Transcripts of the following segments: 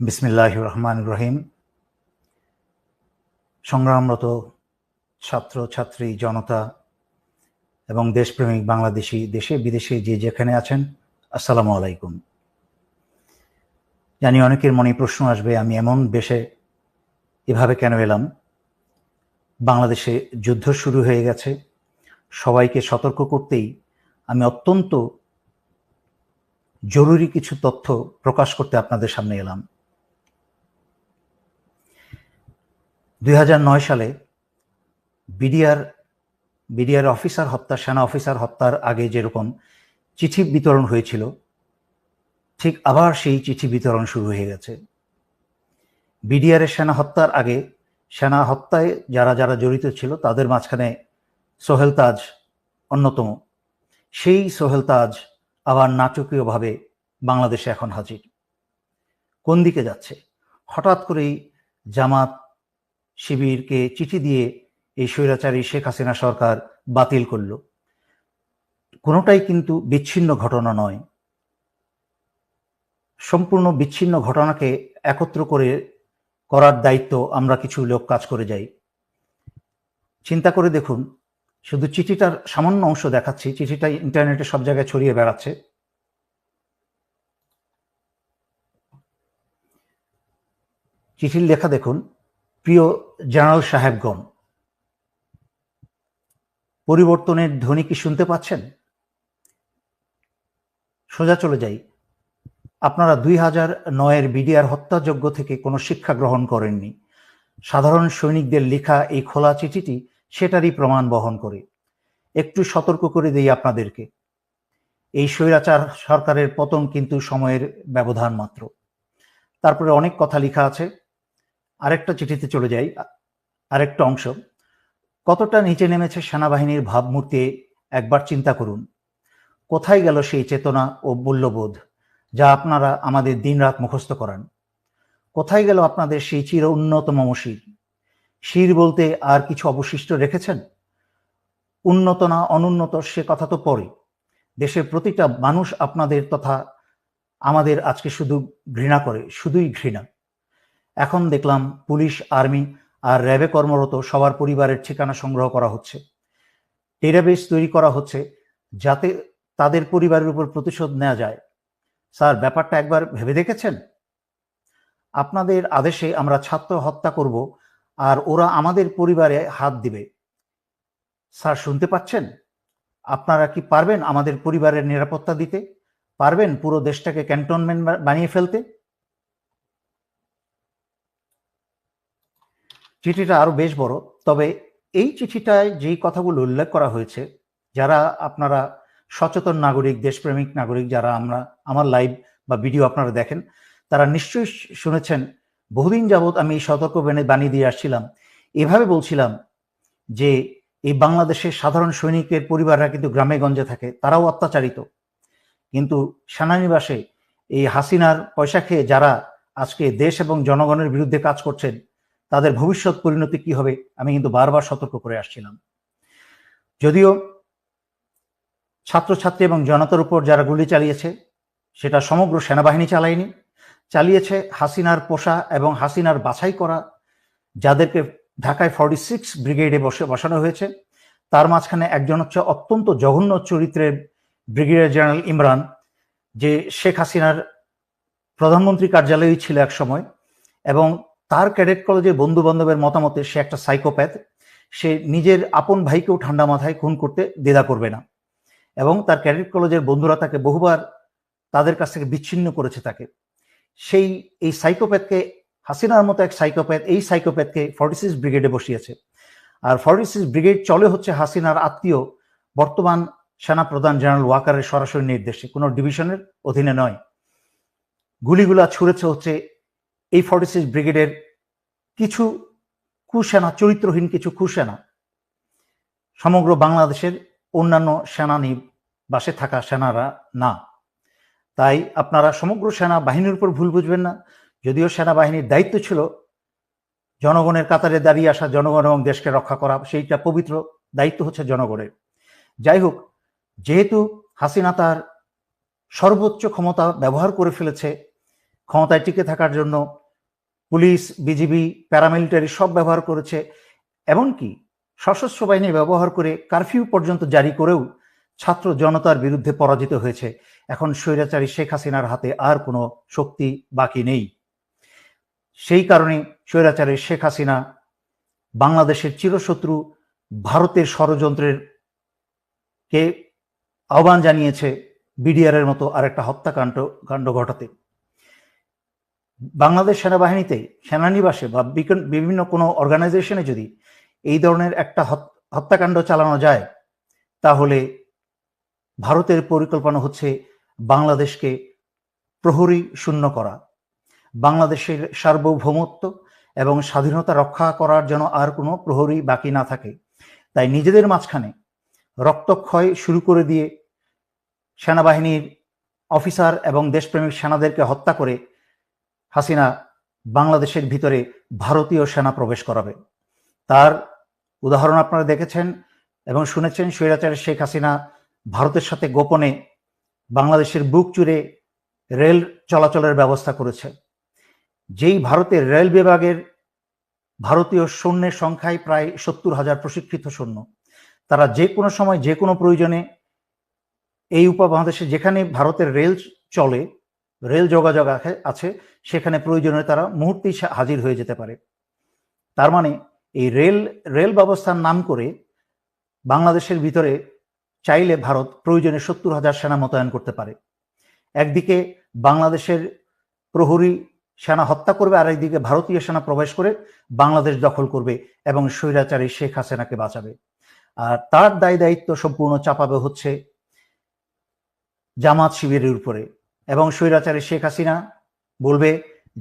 বিসমিল্লাহির রহমানির রহিম। সংগ্রামরত ছাত্র ছাত্রী জনতা এবং দেশপ্রেমিক বাংলাদেশি দেশে বিদেশে যে যেখানে আছেন, আসসালামু আলাইকুম। জানি অনেকের মনে প্রশ্ন আসবে, আমি এমন বেশে এভাবে কেন এলাম? বাংলাদেশে যুদ্ধ শুরু হয়ে গেছে। সবাইকে সতর্ক করতেই আমি অত্যন্ত জরুরি কিছু তথ্য প্রকাশ করতে আপনাদের সামনে এলাম। 2009 সালে বিডিআর অফিসার হত্যা, সেনা অফিসার হত্যার আগে যেরকম চিঠি বিতরণ হয়েছিল, ঠিক আবার সেই চিঠি বিতরণ শুরু হয়ে গেছে। বিডিআরের সেনা হত্যার আগে সেনা হত্যায় যারা যারা জড়িত ছিল তাদের মাঝখানে সোহেল তাজ অন্যতম। সেই সোহেল তাজ আবার নাটকীয়ভাবে বাংলাদেশে এখন হাজির। কোন দিকে যাচ্ছে? হঠাৎ করেই জামাত শিবিরকে চিঠি দিয়ে এই স্বৈরাচারী শেখ হাসিনা সরকার বাতিল করল। কোনোটাই কিন্তু বিচ্ছিন্ন ঘটনা নয়। সম্পূর্ণ বিচ্ছিন্ন ঘটনাকে একত্র করার দায়িত্ব আমরা কিছু লোক কাজ করে যাই। চিন্তা করে দেখুন, শুধু চিঠিটার সামান্য অংশ দেখাচ্ছি। চিঠিটা ইন্টারনেটে সব জায়গায় ছড়িয়ে বেড়াচ্ছে। চিঠির লেখা দেখুন। প্রিয় জেনারেল সাহেবগণ, পরিবর্তনের ধ্বনি কি শুনতে পাচ্ছেন? সোজা চলে যাই। আপনারা 2009-এর বিডিআর হত্যাযজ্ঞ থেকে কোনো শিক্ষা গ্রহণ করেননি। সাধারণ সৈনিকদের লেখা এই খোলা চিঠিটি সেটারই প্রমাণ বহন করে। একটু সতর্ক করে দিই আপনাদেরকে, এই স্বৈরাচার সরকারের পতন কিন্তু সময়ের ব্যবধান মাত্র। তারপরে অনেক কথা লেখা আছে। আরেকটা চিঠিতে চলে যাই, আরেকটা অংশ। কতটা নিচে নেমেছে সেনাবাহিনীর ভাবমূর্তি একবার চিন্তা করুন। কোথায় গেল সেই চেতনা ও মূল্যবোধ যা আপনারা আমাদের দিনরাত মুখস্থ করান? কোথায় গেল আপনাদের সেই চির উন্নত মমশির? শির বলতে আর কিছু অবশিষ্ট রেখেছেন? উন্নত না অনুন্নত সে কথা তো পরে। দেশের প্রতিটা মানুষ আপনাদের তথা আমাদের আজকে শুধু ঘৃণা করে, শুধুই ঘৃণা। এখন দেখলাম পুলিশ, আর্মি আর র্যাবে কর্মরত সবার পরিবারের ঠিকানা সংগ্রহ করা হচ্ছে। ডেটাবেস তৈরি করা হচ্ছে যাতে তাদের পরিবারের উপর প্রতিশোধ নেওয়া যায়। স্যার, ব্যাপারটা একবার ভেবে দেখেছেন? আপনাদের আদেশে আমরা ছাত্র হত্যা করব আর ওরা আমাদের পরিবারে হাত দিবে। স্যার, শুনতে পাচ্ছেন? আপনারা কি পারবেন আমাদের পরিবারের নিরাপত্তা দিতে? পারবেন পুরো দেশটাকে ক্যান্টনমেন্ট বানিয়ে ফেলতে? চিঠিটা আরো বেশ বড়, তবে এই চিঠিটায় যেই কথাগুলো উল্লেখ করা হয়েছে, যারা আপনারা সচেতন নাগরিক, দেশপ্রেমিক নাগরিক, যারা আমার লাইভ বা ভিডিও আপনারা দেখেন, তারা নিশ্চয়ই শুনেছেন। বহুদিন যাবৎ আমি এই সতর্ক বাণী দিয়ে আসছিলাম। এভাবে বলছিলাম যে এই বাংলাদেশের সাধারণ সৈনিকের পরিবাররা কিন্তু গ্রামে গঞ্জে থাকে, তারাও অত্যাচারিত। কিন্তু সেনানিবাসে এই হাসিনার পয়সা খেয়ে যারা আজকে দেশ এবং জনগণের বিরুদ্ধে কাজ করছেন, তাদের ভবিষ্যৎ পরিণতি কি হবে আমি কিন্তু বারবার সতর্ক করে আসছিলাম। যদিও ছাত্রছাত্রী এবং জনতার উপর যারা গুলি চালিয়েছে সেটা সমগ্র সেনাবাহিনী চালায়নি, চালিয়েছে হাসিনার পোষা এবং হাসিনার বাছাই করা যাদেরকে ঢাকায় 46 ব্রিগেডে বসানো হয়েছে। তার মাঝখানে একজন হচ্ছে অত্যন্ত জঘন্য চরিত্রের ব্রিগেডিয়ার জেনারেল ইমরান, যে শেখ হাসিনার প্রধানমন্ত্রী কার্যালয়েই ছিল এক সময়, এবং তার ক্যাডেট কলেজের বন্ধু বান্ধবের মতামতে সে একটা সাইকোপ্যাথ। সে নিজের আপন ভাইকেও ঠান্ডা মাথায় খুন করতে দ্বিধা করবে না, এবং তার ক্যাডেট কলেজের বন্ধুরা তাকে বহুবার তাদের কাছ থেকে বিচ্ছিন্ন করেছে তাকে। এই সাইকোপ্যাথকে, হাসিনার মতো এক সাইকোপ্যাথ, এই সাইকোপ্যাথকে 46 ব্রিগেডে বসিয়েছে। আর 46 ব্রিগেড চলে হচ্ছে হাসিনার আত্মীয় বর্তমান সেনা প্রধান জেনারেল ওয়াকারের সরাসরি নির্দেশে, কোনো ডিভিশনের অধীনে নয়। গুলিগুলা ছুড়েছে হচ্ছে এই 46 ব্রিগেডের কিছু কুসেনা, চরিত্রহীন কিছু কুসেনা, সমগ্র বাংলাদেশের অন্যান্য সেনানিবাসে থাকা সেনারা না। তাই আপনারা সমগ্র সেনাবাহিনীর উপর ভুল বুঝবেন না। যদিও সেনাবাহিনীর দায়িত্ব ছিল জনগণের কাতারে দাঁড়িয়ে আসা, জনগণ এবং দেশকে রক্ষা করা, সেইটা পবিত্র দায়িত্ব হচ্ছে জনগণের। যাই হোক, যেহেতু হাসিনা তার সর্বোচ্চ ক্ষমতা ব্যবহার করে ফেলেছে, ক্ষমতায় টিকে থাকার জন্য পুলিশ, বিজিবি, প্যারামিলিটারি সব ব্যবহার করেছে, এমনকি সশস্ত্র বাহিনী ব্যবহার করে কারফিউ পর্যন্ত জারি করেও ছাত্র জনতার বিরুদ্ধে পরাজিত হয়েছে। এখন স্বৈরাচারী শেখ হাসিনার হাতে আর কোনো শক্তি বাকি নেই। সেই কারণে স্বৈরাচারী শেখ হাসিনা বাংলাদেশের চিরশত্রু ভারতের ষড়যন্ত্রের কে আহ্বান জানিয়েছে বিডিআরের মতো আরেকটা হত্যাকাণ্ড ঘটাতে। বাংলাদেশ সেনাবাহিনীতে, সেনানিবাসে বা বিভিন্ন কোনো অর্গানাইজেশনে যদি এই ধরনের একটা হত্যাকাণ্ড চালানো যায়, তাহলে ভারতের পরিকল্পনা হচ্ছে বাংলাদেশকে প্রহরী শূন্য করা, বাংলাদেশের সার্বভৌমত্ব এবং স্বাধীনতা রক্ষা করার জন্য আর কোনো প্রহরী বাকি না থাকে। তাই নিজেদের মাঝখানে রক্তক্ষয় শুরু করে দিয়ে সেনাবাহিনীর অফিসার এবং দেশপ্রেমিক সেনাদেরকে হত্যা করে হাসিনা বাংলাদেশের ভিতরে ভারতীয় সেনা প্রবেশ করাবে। তার উদাহরণ আপনারা দেখেছেন এবং শুনেছেন। স্বৈরাচারী শেখ হাসিনা ভারতের সাথে গোপনে বাংলাদেশের বুক চুরে রেল চলাচলের ব্যবস্থা করেছে। যেই ভারতের রেল বিভাগের ভারতীয় সৈন্যের সংখ্যায় প্রায় 70,000 প্রশিক্ষিত সৈন্য, তারা যে কোনো সময় যে কোনো প্রয়োজনে এই উপমহাদেশে যেখানে ভারতের রেল চলে, রেল যোগাযোগ আছে, সেখানে প্রয়োজনে তারা মুহূর্তেই হাজির হয়ে যেতে পারে। তার মানে এই রেল ব্যবস্থার নাম করে বাংলাদেশের ভিতরে চাইলে ভারত প্রয়োজনে 70,000 সেনা মোতায়েন করতে পারে। একদিকে বাংলাদেশের প্রহরী সেনা হত্যা করবে, আর একদিকে ভারতীয় সেনা প্রবেশ করে বাংলাদেশ দখল করবে এবং স্বৈরাচারী শেখ হাসিনাকে বাঁচাবে। আর তার দায় দায়িত্ব সম্পূর্ণ চাপাবে হচ্ছে জামাত শিবিরের উপরে, এবং স্বৈরাচারী শেখ হাসিনা বলবে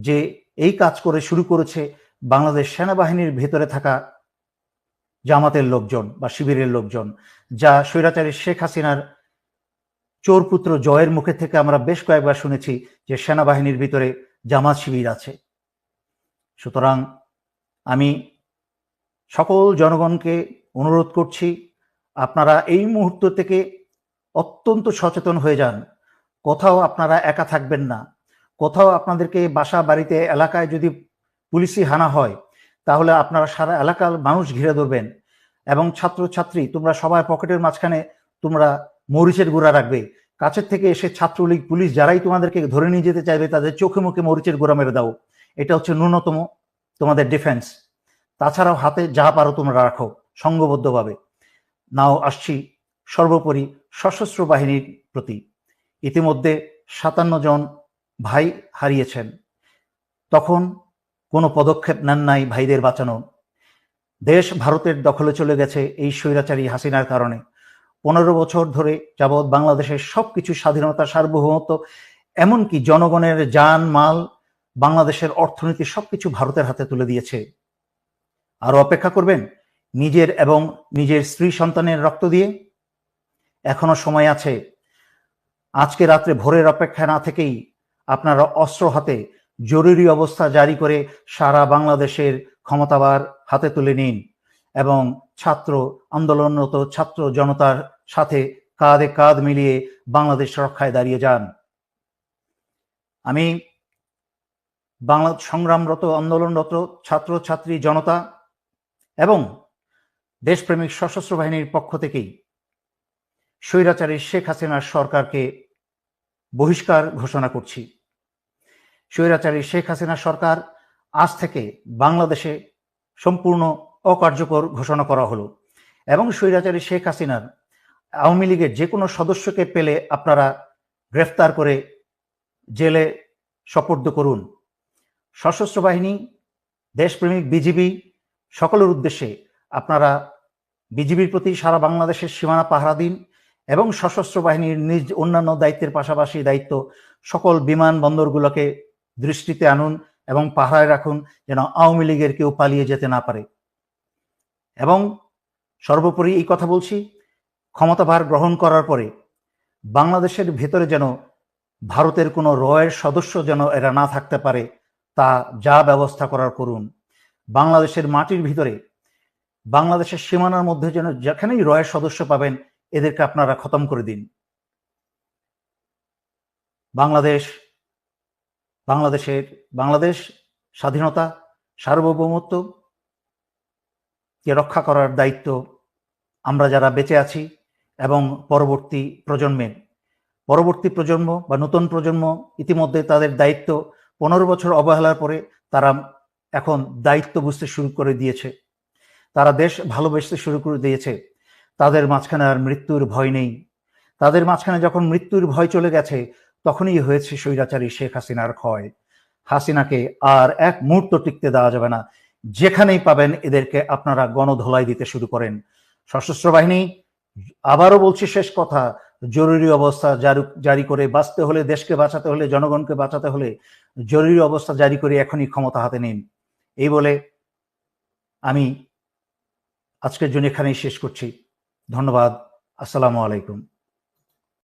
যে এই কাজ করে শুরু করেছে বাংলাদেশ সেনাবাহিনীর ভেতরে থাকা জামাতের লোকজন বা শিবিরের লোকজন, যা স্বৈরাচারী শেখ হাসিনার চোরপুত্র জয়ের মুখে থেকে আমরা বেশ কয়েকবার শুনেছি যে সেনাবাহিনীর ভিতরে জামাত শিবির আছে। সুতরাং আমি সকল জনগণকে অনুরোধ করছি, আপনারা এই মুহূর্ত থেকে অত্যন্ত সচেতন হয়ে যান। কোথাও আপনারা একা থাকবেন না। কোথাও আপনাদেরকে বাসা বাড়িতে এলাকায় যদি পুলিশি হানা হয়, তাহলে আপনারা সারা এলাকার মানুষ ঘিরে ধরবেন এবং ছাত্রছাত্রী তোমরা সবাই পকেটের মাঝখানে তোমরা মরিচের গুঁড়া রাখবে। কাছের থেকে এসে ছাত্রলীগ, পুলিশ যারাই তোমাদেরকে ধরে নিয়ে যেতে চাইবে, তাদের চোখে মুখে মরিচের গুঁড়া মেরে দাও। এটা হচ্ছে ন্যূনতম তোমাদের ডিফেন্স। তাছাড়াও হাতে যা পারো তোমরা রাখো সংঘবদ্ধভাবে। নাও আসছি সর্বোপরি সশস্ত্র বাহিনীর প্রতি। ইতিমধ্যে 57 জন ভাই হারিয়েছেন, তখন কোনো পদক্ষেপ নেন নাই ভাইদের বাঁচানো। দেশ ভারতের দখলে চলে গেছে এই স্বৈরাচারী হাসিনার কারণে। 15 বছর ধরে যাবৎ বাংলাদেশের সবকিছু স্বাধীনতা, সার্বভৌমত্ব, এমনকি জনগণের জান মাল, বাংলাদেশের অর্থনীতি সবকিছু ভারতের হাতে তুলে দিয়েছে। আরো অপেক্ষা করবেন নিজের এবং নিজের স্ত্রী সন্তানের রক্ত দিয়ে? এখনো সময় আছে। আজকে রাত্রে ভোরের অপেক্ষা না থেকেই আপনারা অস্ত্র হাতে জরুরি অবস্থা জারি করে সারা বাংলাদেশের ক্ষমতাবার হাতে তুলে নিন এবং ছাত্র আন্দোলনরত ছাত্র জনতার সাথে কাঁধে কাঁধ মিলিয়ে বাংলাদেশ রক্ষায় দাঁড়িয়ে যান। আমি বাংলা সংগ্রামরত, আন্দোলনরত ছাত্র ছাত্রী জনতা এবং দেশপ্রেমিক সশস্ত্র বাহিনীর পক্ষ থেকেই স্বৈরাচারী শেখ হাসিনার সরকারকে বহিষ্কার ঘোষণা করছি। স্বৈরাচারী শেখ হাসিনা সরকার আজ থেকে বাংলাদেশে সম্পূর্ণ অকার্যকর ঘোষণা করা হলো এবং স্বৈরাচারী শেখ হাসিনার আওয়ামী লীগের যে কোনো সদস্যকে পেলে আপনারা গ্রেফতার করে জেলে সোপর্দ করুন। সশস্ত্র বাহিনী, দেশপ্রেমিক বিজিবি সকলের উদ্দেশ্যে আপনারা বিজিবির প্রতি সারা বাংলাদেশের সীমানা পাহারা দিন এবং সশস্ত্র বাহিনীর নিজ অন্যান্য দায়িত্বের পাশাপাশি দায়িত্ব সকল বিমানবন্দরগুলোকে দৃষ্টিতে আনুন এবং পাহারায় রাখুন, যেন আওয়ামী লীগের কেউ পালিয়ে যেতে না পারে। এবং সর্বোপরি এই কথা বলছি, ক্ষমতাভার গ্রহণ করার পরে বাংলাদেশের ভেতরে যেন ভারতের কোনো রয়ের সদস্য যেন এরা না থাকতে পারে, তা যা ব্যবস্থা করার করুন। বাংলাদেশের মাটির ভিতরে, বাংলাদেশের সীমানার মধ্যে যেন যেখানেই রয়ের সদস্য পাবেন, এদেরকে আপনারা খতম করে দিন। বাংলাদেশ বাংলাদেশ স্বাধীনতা সার্বভৌমত্ব কে রক্ষা করার দায়িত্ব আমরা যারা বেঁচে আছি এবং পরবর্তী প্রজন্ম বা নতুন প্রজন্ম ইতিমধ্যে তাদের দায়িত্ব 15 বছর অবহেলার পরে তারা এখন দায়িত্ব বুঝতে শুরু করে দিয়েছে, তারা দেশ ভালোবাসতে শুরু করে দিয়েছে। তাদের মাঝখানে আর মৃত্যুর ভয় নেই। তাদের মাঝখানে যখন মৃত্যুর ভয় চলে গেছে তখনই হয়েছে স্বৈরাচারী শেখ হাসিনার ক্ষয়। হাসিনাকে আর এক মুহূর্ত টিকতে দেওয়া যাবে না। যেখানেই পাবেন এদেরকে আপনারা গণধোলাই দিতে শুরু করেন। সশস্ত্র বাহিনী, আবারও বলছি শেষ কথা, জরুরি অবস্থা জারি করে বাঁচতে হলে, দেশকে বাঁচাতে হলে, জনগণকে বাঁচাতে হলে জরুরি অবস্থা জারি করে এখনই ক্ষমতা হাতে নিন। এই বলে আমি আজকের জন্য এখানেই শেষ করছি। ধন্যবাদ। আসসালামু আলাইকুম।